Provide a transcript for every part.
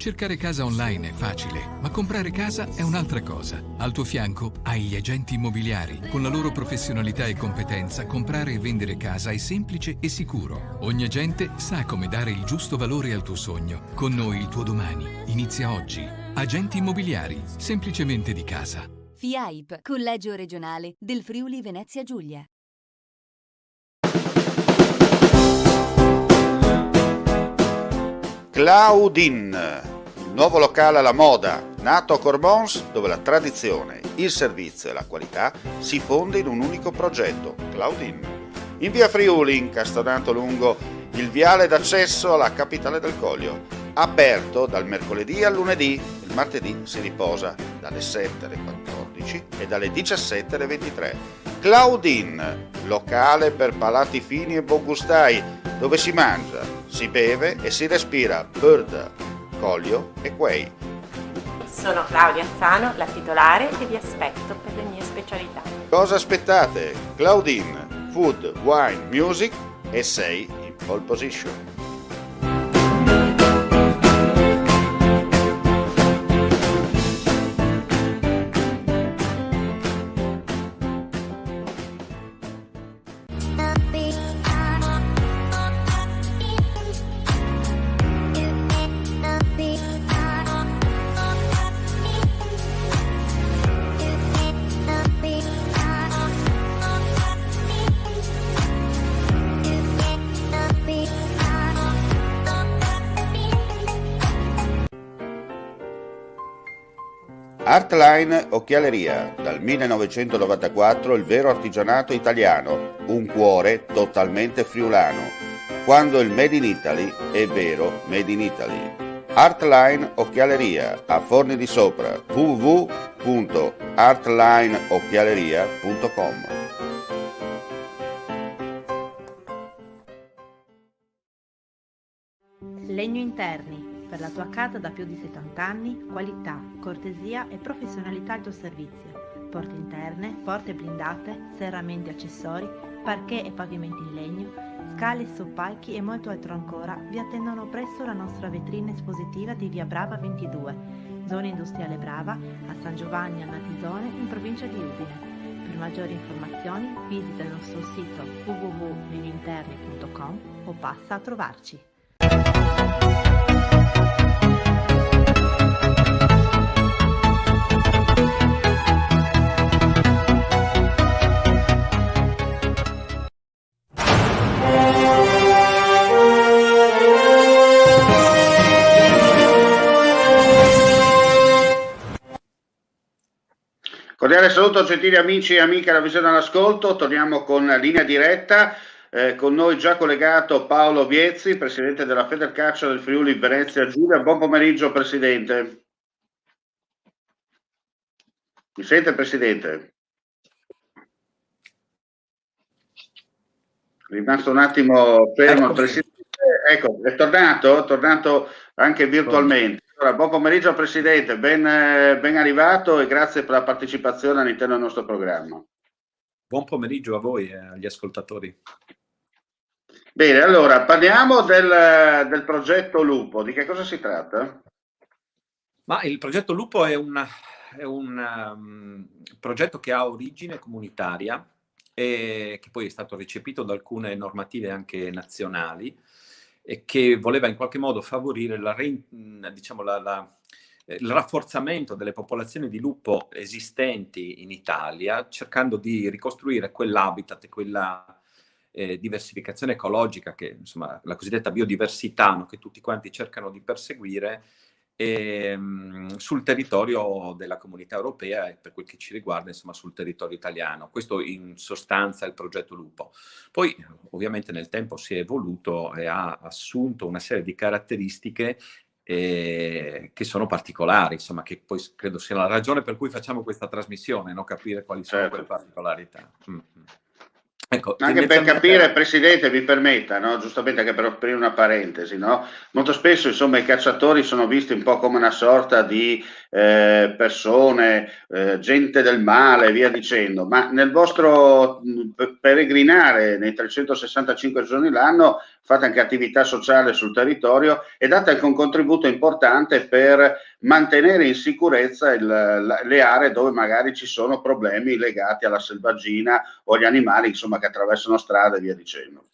Cercare casa online è facile, ma comprare casa è un'altra cosa. Al tuo fianco hai gli agenti immobiliari. Con la loro professionalità e competenza, comprare e vendere casa è semplice e sicuro. Ogni agente sa come dare il giusto valore al tuo sogno. Con noi il tuo domani inizia oggi. Agenti immobiliari, semplicemente di casa. FIAIP, Collegio Regionale del Friuli Venezia Giulia. Claudin, il nuovo locale alla moda, nato a Cormons, dove la tradizione, il servizio e la qualità si fonde in un unico progetto, Claudin. In via Friuli, incastonato lungo il viale d'accesso alla capitale del Coglio, aperto dal mercoledì al lunedì, il martedì si riposa dalle 7 alle 14 e dalle 17 alle 23. Claudin, locale per palati fini e buongustai, dove si mangia, si beve e si respira bird, Coglio e quay. Sono Claudia Azzano, la titolare, e vi aspetto per le mie specialità. Cosa aspettate? Claudin, food, wine, music e sei in pole position. Artline Occhialeria, dal 1994 il vero artigianato italiano, un cuore totalmente friulano. Quando il Made in Italy è vero Made in Italy. Artline Occhialeria, a Forni di Sopra, www.artlineocchialeria.com. Legno Interni. Per la tua casa da più di 70 anni, qualità, cortesia e professionalità al tuo servizio. Porte interne, porte blindate, serramenti e accessori, parquet e pavimenti in legno, scale, soppalchi e molto altro ancora vi attendono presso la nostra vetrina espositiva di Via Brava 22, zona industriale Brava, a San Giovanni a Natisone, in provincia di Udine. Per maggiori informazioni visita il nostro sito www.legnointerni.com o passa a trovarci. Cordiale saluto, gentili amici e amiche alla visione all'ascolto. Torniamo con linea diretta. Con noi già collegato Paolo Viezzi, presidente della Federcalcio del Friuli Venezia Giulia. Buon pomeriggio, presidente. Mi sente, presidente? È rimasto un attimo fermo il presidente. Ecco, è tornato anche virtualmente. Allora, buon pomeriggio Presidente, ben arrivato e grazie per la partecipazione all'interno del nostro programma. Buon pomeriggio a voi e agli ascoltatori. Bene, allora parliamo del progetto Lupo. Di che cosa si tratta? Ma il progetto Lupo è un progetto che ha origine comunitaria e che poi è stato recepito da alcune normative anche nazionali e che voleva in qualche modo favorire il rafforzamento delle popolazioni di lupo esistenti in Italia, cercando di ricostruire quell'habitat e quella diversificazione ecologica, che insomma la cosiddetta biodiversità, no, che tutti quanti cercano di perseguire sul territorio della comunità europea e per quel che ci riguarda insomma sul territorio italiano. Questo in sostanza è il progetto Lupo. Poi ovviamente nel tempo si è evoluto e ha assunto una serie di caratteristiche che sono particolari, insomma, che poi credo sia la ragione per cui facciamo questa trasmissione, no? Capire quali sono quelle particolarità. Ecco, anche per capire, Presidente, mi permetta, no? Giustamente anche per aprire una parentesi, no? Molto spesso insomma i cacciatori sono visti un po' come una sorta di persone, gente del male, via dicendo, ma nel vostro peregrinare nei 365 giorni l'anno fate anche attività sociale sul territorio e date anche un contributo importante per mantenere in sicurezza le aree dove magari ci sono problemi legati alla selvaggina o agli animali, insomma, che attraversano strade e via dicendo.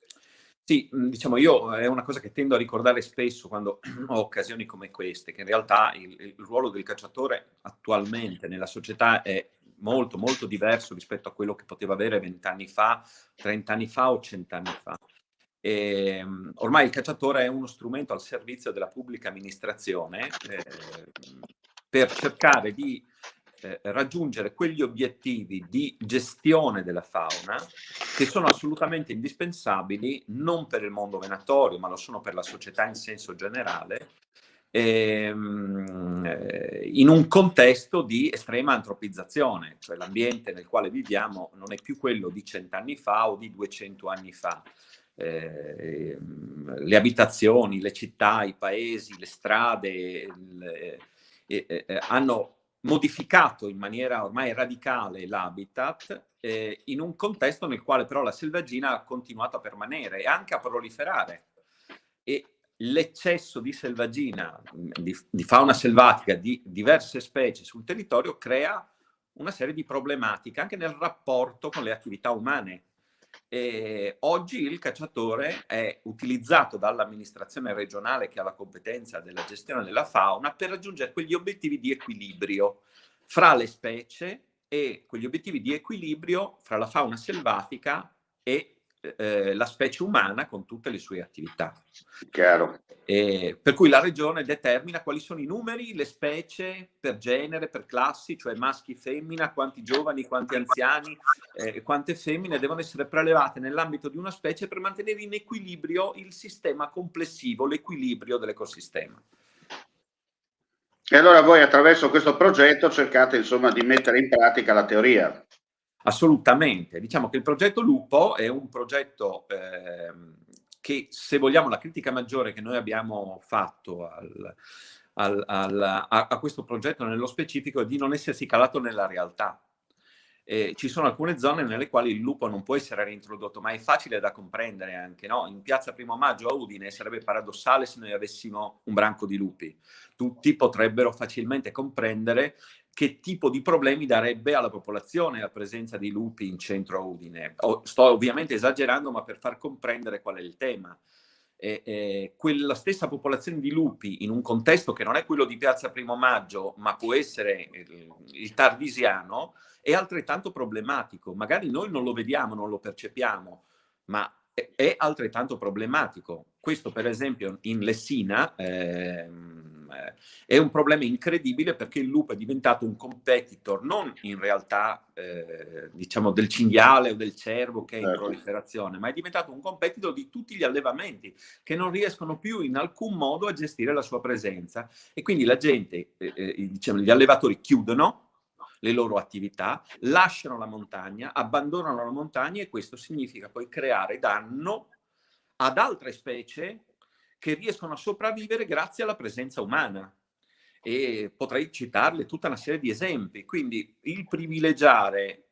Sì, diciamo, io è una cosa che tendo a ricordare spesso quando ho occasioni come queste, che in realtà il ruolo del cacciatore attualmente nella società è molto, molto diverso rispetto a quello che poteva avere 20 anni fa, 30 anni fa o 100 anni fa. Ormai il cacciatore è uno strumento al servizio della pubblica amministrazione per cercare di raggiungere quegli obiettivi di gestione della fauna che sono assolutamente indispensabili non per il mondo venatorio, ma lo sono per la società in senso generale, in un contesto di estrema antropizzazione, cioè l'ambiente nel quale viviamo non è più quello di 100 anni fa o di 200 anni fa. Le abitazioni, le città, i paesi, le strade hanno modificato in maniera ormai radicale l'habitat in un contesto nel quale però la selvaggina ha continuato a permanere e anche a proliferare. E l'eccesso di selvaggina, di fauna selvatica, di diverse specie sul territorio crea una serie di problematiche anche nel rapporto con le attività umane. Oggi il cacciatore è utilizzato dall'amministrazione regionale che ha la competenza della gestione della fauna per raggiungere quegli obiettivi di equilibrio fra le specie e quegli obiettivi di equilibrio fra la fauna selvatica e la specie umana con tutte le sue attività. Chiaro. Per cui la regione determina quali sono i numeri, le specie per genere, per classi, cioè maschi, femmina, quanti giovani, quanti anziani, quante femmine devono essere prelevate nell'ambito di una specie per mantenere in equilibrio il sistema complessivo, l'equilibrio dell'ecosistema. E allora voi attraverso questo progetto cercate insomma di mettere in pratica la teoria. Assolutamente. Diciamo che il progetto Lupo è un progetto che, se vogliamo, la critica maggiore che noi abbiamo fatto a questo progetto nello specifico è di non essersi calato nella realtà. Ci sono alcune zone nelle quali il lupo non può essere reintrodotto, ma è facile da comprendere anche, no? In piazza Primo Maggio a Udine sarebbe paradossale se noi avessimo un branco di lupi. Tutti potrebbero facilmente comprendere che tipo di problemi darebbe alla popolazione la presenza di lupi in centro a Udine. Sto ovviamente esagerando, ma per far comprendere qual è il tema. Quella stessa popolazione di lupi in un contesto che non è quello di piazza Primo Maggio, ma può essere il Tardisiano, è altrettanto problematico. Magari noi non lo vediamo, non lo percepiamo, ma è altrettanto problematico. Questo, per esempio, in Lessina è un problema incredibile perché il lupo è diventato un competitor non in realtà diciamo del cinghiale o del cervo che è in proliferazione, ma è diventato un competitor di tutti gli allevamenti che non riescono più in alcun modo a gestire la sua presenza, e quindi la gente, diciamo, gli allevatori chiudono le loro attività, lasciano la montagna, abbandonano la montagna, e questo significa poi creare danno ad altre specie che riescono a sopravvivere grazie alla presenza umana. E potrei citarle tutta una serie di esempi. Quindi il privilegiare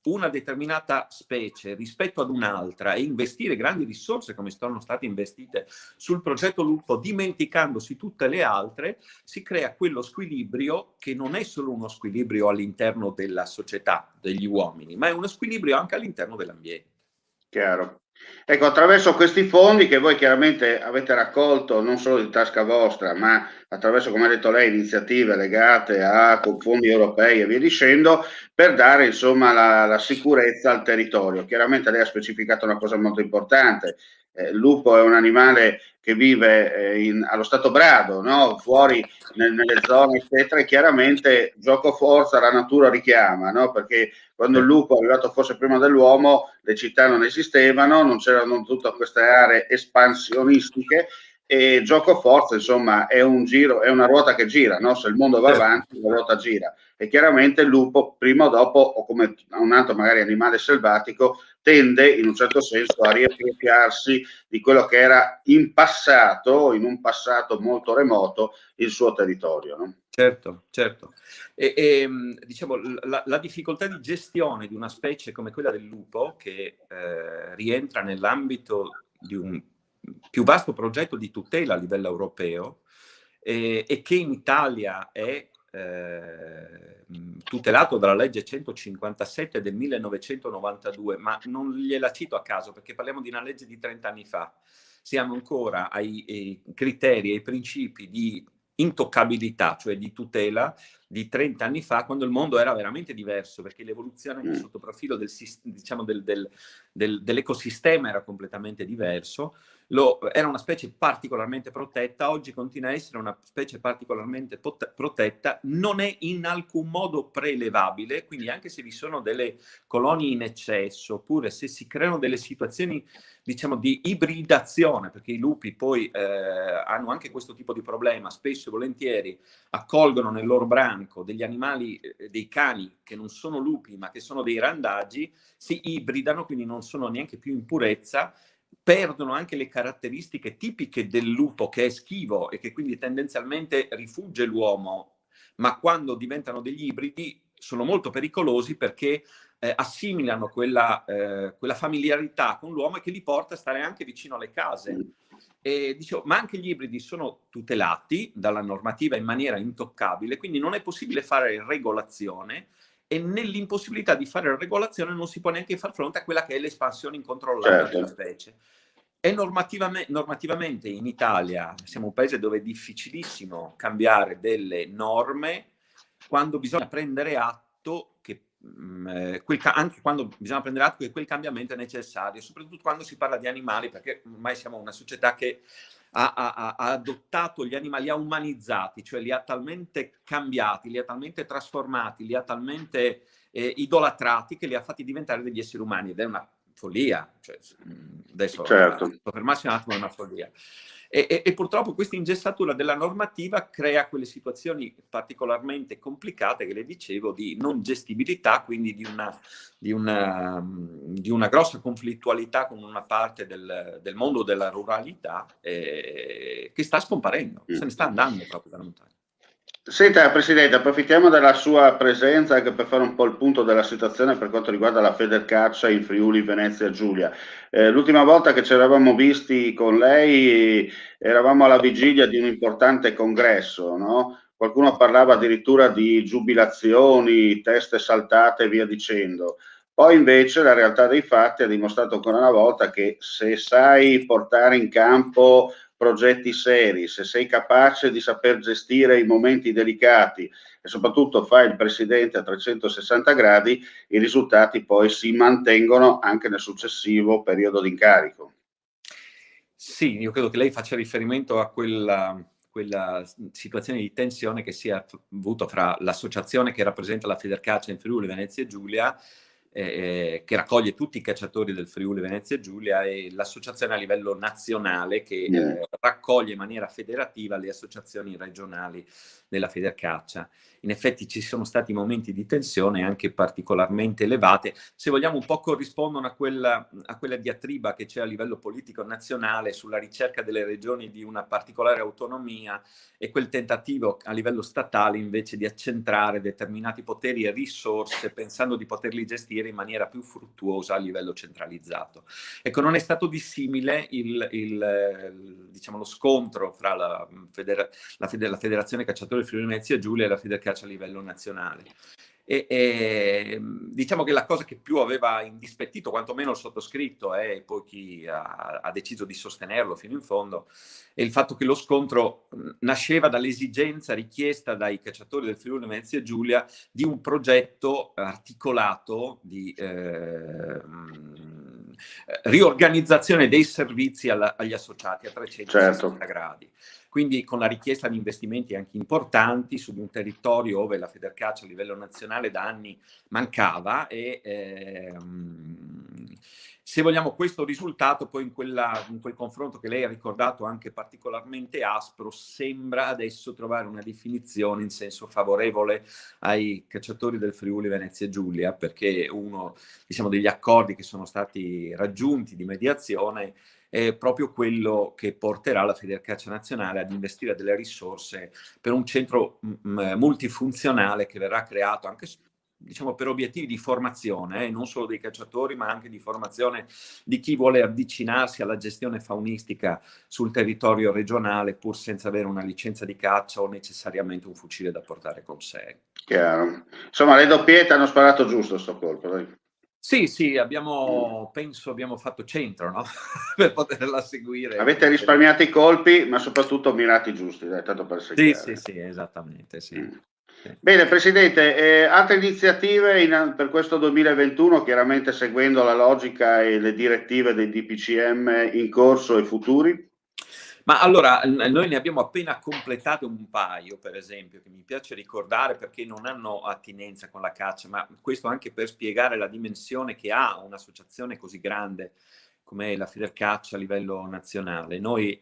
una determinata specie rispetto ad un'altra e investire grandi risorse come sono state investite sul progetto Lupo, dimenticandosi tutte le altre, si crea quello squilibrio che non è solo uno squilibrio all'interno della società, degli uomini, ma è uno squilibrio anche all'interno dell'ambiente. Chiaro. Ecco, attraverso questi fondi che voi chiaramente avete raccolto non solo di tasca vostra, ma attraverso, come ha detto lei, iniziative legate a fondi europei e via dicendo, per dare insomma la sicurezza al territorio. Chiaramente lei ha specificato una cosa molto importante. Il lupo è un animale che vive allo stato brado, no? Fuori nelle zone eccetera, e chiaramente gioco forza la natura richiama, no? Perché quando il lupo è arrivato forse prima dell'uomo le città non esistevano, non c'erano tutte queste aree espansionistiche, e gioco forza insomma è un giro, è una ruota che gira, no? Se il mondo va avanti la ruota gira, e chiaramente il lupo prima o dopo, o come un altro magari animale selvatico, tende in un certo senso a riappropriarsi di quello che era in passato, in un passato molto remoto, il suo territorio, no? Certo, certo. Diciamo, la difficoltà di gestione di una specie come quella del lupo, che rientra nell'ambito di un più vasto progetto di tutela a livello europeo e che in Italia è tutelato dalla legge 157 del 1992, ma non gliela cito a caso perché parliamo di una legge di 30 anni fa. Siamo ancora ai criteri e ai principi di intoccabilità, cioè di tutela di 30 anni fa, quando il mondo era veramente diverso, perché l'evoluzione sotto profilo dell'ecosistema era completamente diverso. Era una specie particolarmente protetta, oggi continua a essere una specie particolarmente protetta, non è in alcun modo prelevabile, quindi anche se vi sono delle colonie in eccesso, oppure se si creano delle situazioni, diciamo, di ibridazione, perché i lupi poi hanno anche questo tipo di problema, spesso e volentieri accolgono nel loro branco degli animali, dei cani che non sono lupi ma che sono dei randagi, si ibridano, quindi non sono neanche più in purezza, perdono anche le caratteristiche tipiche del lupo, che è schivo e che quindi tendenzialmente rifugge l'uomo, ma quando diventano degli ibridi sono molto pericolosi perché assimilano quella familiarità con l'uomo e che li porta a stare anche vicino alle case. E dicevo, ma anche gli ibridi sono tutelati dalla normativa in maniera intoccabile, quindi non è possibile fare regolazione, e nell'impossibilità di fare regolazione non si può neanche far fronte a quella che è l'espansione incontrollata della specie. E normativamente in Italia siamo un paese dove è difficilissimo cambiare delle norme quando bisogna prendere atto che anche quando bisogna prendere atto che quel cambiamento è necessario, soprattutto quando si parla di animali, perché ormai siamo una società che ha adottato gli animali, li ha umanizzati, cioè li ha talmente cambiati, li ha talmente trasformati, li ha talmente idolatrati che li ha fatti diventare degli esseri umani, ed è una follia. Cioè, adesso fermarsi un attimo, è una follia. E purtroppo questa ingessatura della normativa crea quelle situazioni particolarmente complicate che le dicevo, di non gestibilità, quindi di una grossa conflittualità con una parte del mondo della ruralità che sta scomparendo, se ne sta andando proprio da lontano. Senta, Presidente, approfittiamo della sua presenza anche per fare un po' il punto della situazione per quanto riguarda la Federcaccia in Friuli Venezia Giulia. L'ultima volta che ci eravamo visti con lei eravamo alla vigilia di un importante congresso, no? Qualcuno parlava addirittura di giubilazioni, teste saltate e via dicendo. Poi invece la realtà dei fatti ha dimostrato ancora una volta che se sai portare in campo progetti seri, se sei capace di saper gestire i momenti delicati e soprattutto fai il presidente a 360 gradi, i risultati poi si mantengono anche nel successivo periodo di incarico. Sì, io credo che lei faccia riferimento a quella situazione di tensione che si è avuto fra l'associazione che rappresenta la Federcaccia in Friuli Venezia Giulia, che raccoglie tutti i cacciatori del Friuli Venezia Giulia, e l'associazione a livello nazionale che raccoglie in maniera federativa le associazioni regionali della Federcaccia. In effetti ci sono stati momenti di tensione anche particolarmente elevate, se vogliamo un po' corrispondono a quella diatriba che c'è a livello politico nazionale sulla ricerca delle regioni di una particolare autonomia e quel tentativo a livello statale invece di accentrare determinati poteri e risorse pensando di poterli gestire in maniera più fruttuosa a livello centralizzato. Ecco, non è stato dissimile diciamo, lo scontro fra la Federazione Cacciatori Friuli Venezia Giulia e la Federcaccia a livello nazionale. E diciamo che la cosa che più aveva indispettito, quantomeno il sottoscritto e poi chi ha deciso di sostenerlo fino in fondo, è il fatto che lo scontro nasceva dall'esigenza richiesta dai cacciatori del Friuli Venezia Giulia di un progetto articolato di riorganizzazione dei servizi agli associati a 360 gradi. Quindi con la richiesta di investimenti anche importanti su un territorio dove la Federcaccia a livello nazionale da anni mancava, e se vogliamo questo risultato poi in quel confronto che lei ha ricordato anche particolarmente aspro, sembra adesso trovare una definizione in senso favorevole ai cacciatori del Friuli Venezia Giulia, perché uno, diciamo, degli accordi che sono stati raggiunti di mediazione è proprio quello che porterà la Federcaccia Nazionale ad investire delle risorse per un centro multifunzionale che verrà creato anche diciamo, per obiettivi di formazione, non solo dei cacciatori, ma anche di formazione di chi vuole avvicinarsi alla gestione faunistica sul territorio regionale, pur senza avere una licenza di caccia o necessariamente un fucile da portare con sé. Chiaro. Insomma, le doppiette hanno sparato giusto sto colpo, dai. Sì, penso abbiamo fatto centro, no? Per poterla seguire. Avete risparmiato i colpi, ma soprattutto mirati giusti, dai, tanto per essere chiari. Sì, esattamente, sì. Bene, Presidente, altre iniziative per questo 2021, chiaramente seguendo la logica e le direttive dei DPCM in corso e futuri? Ma allora, noi ne abbiamo appena completate un paio, per esempio, che mi piace ricordare perché non hanno attinenza con la caccia, ma questo anche per spiegare la dimensione che ha un'associazione così grande come la Federcaccia a livello nazionale. Noi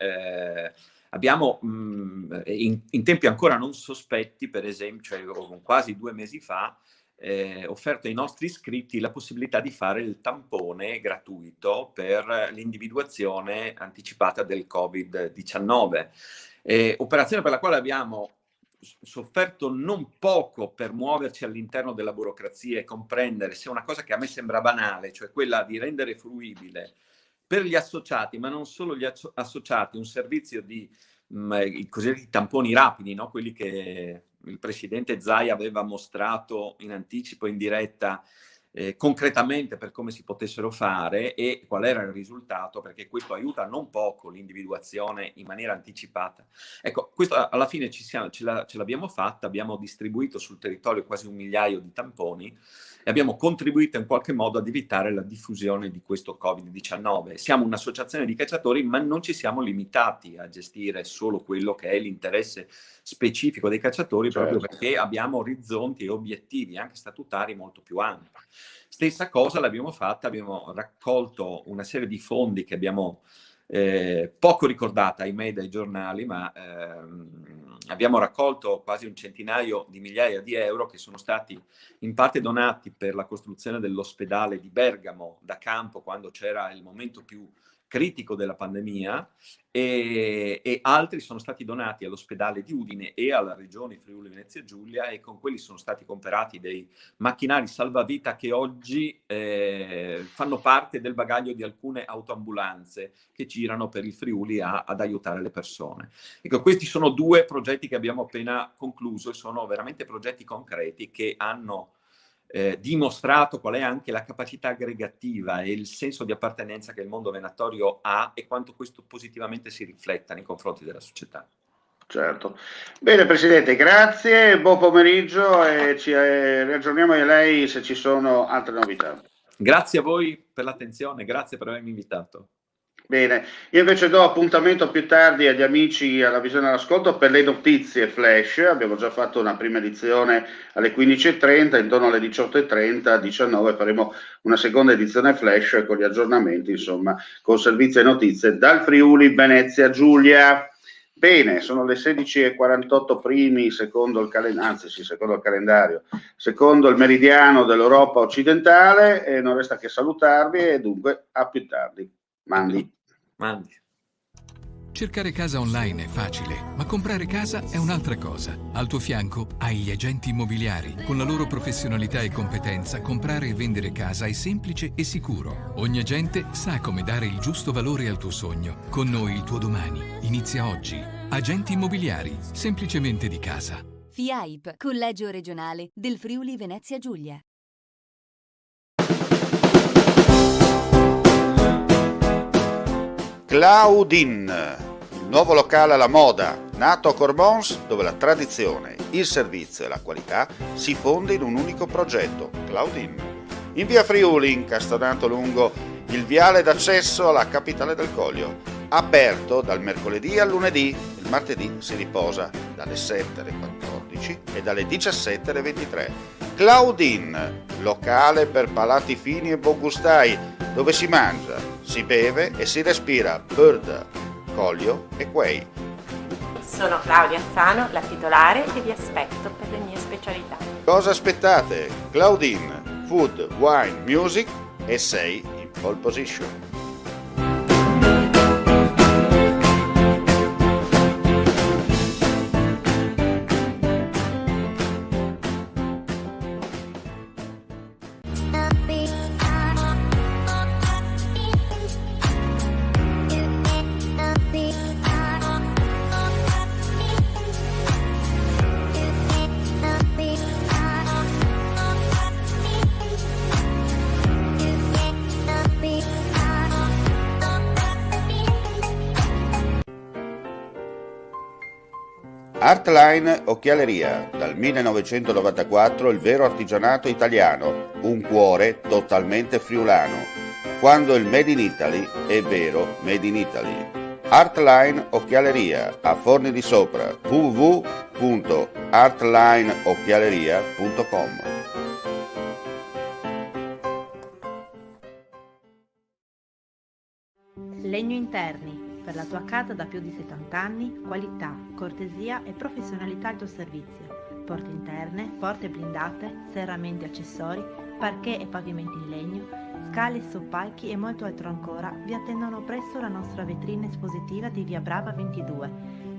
abbiamo in tempi ancora non sospetti, per esempio, cioè quasi 2 mesi fa, offerto ai nostri iscritti la possibilità di fare il tampone gratuito per l'individuazione anticipata del Covid-19. Operazione per la quale abbiamo sofferto non poco per muoverci all'interno della burocrazia e comprendere se una cosa che a me sembra banale, cioè quella di rendere fruibile per gli associati, ma non solo gli associati, un servizio di i cosiddetti tamponi rapidi, no? Quelli che il presidente Zaia aveva mostrato in anticipo, in diretta, concretamente per come si potessero fare e qual era il risultato, perché questo aiuta non poco l'individuazione in maniera anticipata. Ecco, questo alla fine ce l'abbiamo fatta, abbiamo distribuito sul territorio quasi 1 migliaio di tamponi e abbiamo contribuito in qualche modo ad evitare la diffusione di questo Covid-19. Siamo un'associazione di cacciatori, ma non ci siamo limitati a gestire solo quello che è l'interesse specifico dei cacciatori, proprio perché abbiamo orizzonti e obiettivi anche statutari molto più ampi. Stessa cosa l'abbiamo fatta, abbiamo raccolto una serie di fondi che abbiamo poco ricordata, ahimè, dai giornali, ma abbiamo raccolto quasi 1 centinaio di migliaia di euro che sono stati in parte donati per la costruzione dell'ospedale di Bergamo da campo quando c'era il momento più critico della pandemia e altri sono stati donati all'ospedale di Udine e alla regione Friuli Venezia Giulia e con quelli sono stati comprati dei macchinari salvavita che oggi fanno parte del bagaglio di alcune autoambulanze che girano per il Friuli ad aiutare le persone. Ecco, questi sono 2 progetti che abbiamo appena concluso e sono veramente progetti concreti che hanno dimostrato qual è anche la capacità aggregativa e il senso di appartenenza che il mondo venatorio ha e quanto questo positivamente si rifletta nei confronti della società. Certo. Bene, Presidente, grazie, buon pomeriggio e ci riaggiorniamo a lei se ci sono altre novità. Grazie a voi per l'attenzione, grazie per avermi invitato. Bene, io invece do appuntamento più tardi agli amici alla visione e all'ascolto per le notizie flash. Abbiamo già fatto una prima edizione alle 15:30, intorno alle 18:30, 19 faremo una seconda edizione flash con gli aggiornamenti, insomma, con servizi e notizie dal Friuli Venezia Giulia. Bene, sono le 16:48 primi secondo il calendario, secondo il meridiano dell'Europa occidentale e non resta che salutarvi e dunque a più tardi. Mandi. Cercare casa online è facile, ma comprare casa è un'altra cosa. Al tuo fianco hai gli agenti immobiliari. Con la loro professionalità e competenza, comprare e vendere casa è semplice e sicuro. Ogni agente sa come dare il giusto valore al tuo sogno. Con noi il tuo domani inizia oggi. Agenti immobiliari, semplicemente di casa. FIAIP, Collegio Regionale del Friuli Venezia Giulia. Claudin, il nuovo locale alla moda, nato a Corbons, dove la tradizione, il servizio e la qualità si fonde in un unico progetto, Claudin. In via Friuli, incastonato lungo il viale d'accesso alla capitale del Coglio. Aperto dal mercoledì al lunedì, il martedì si riposa dalle 7 alle 14 e dalle 17 alle 23. Claudin, locale per palati fini e buongustai, dove si mangia, si beve e si respira bird, Coglio e quei. Sono Claudia Azzano, la titolare e vi aspetto per le mie specialità. Cosa aspettate? Claudin, food, wine, music e sei in pole position. Artline Occhialeria, dal 1994 il vero artigianato italiano, un cuore totalmente friulano. Quando il Made in Italy è vero Made in Italy. Artline Occhialeria, a Forni di Sopra, www.artlineocchialeria.com. Legno Interni. Per la tua casa da più di 70 anni, qualità, cortesia e professionalità al tuo servizio. Porte interne, porte blindate, serramenti e accessori, parquet e pavimenti in legno, scale, soppalchi e molto altro ancora vi attendono presso la nostra vetrina espositiva di Via Brava 22,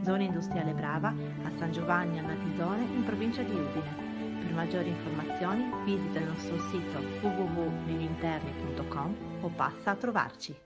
zona industriale Brava, a San Giovanni a Natisone, in provincia di Udine. Per maggiori informazioni visita il nostro sito www.legnointerni.com o passa a trovarci.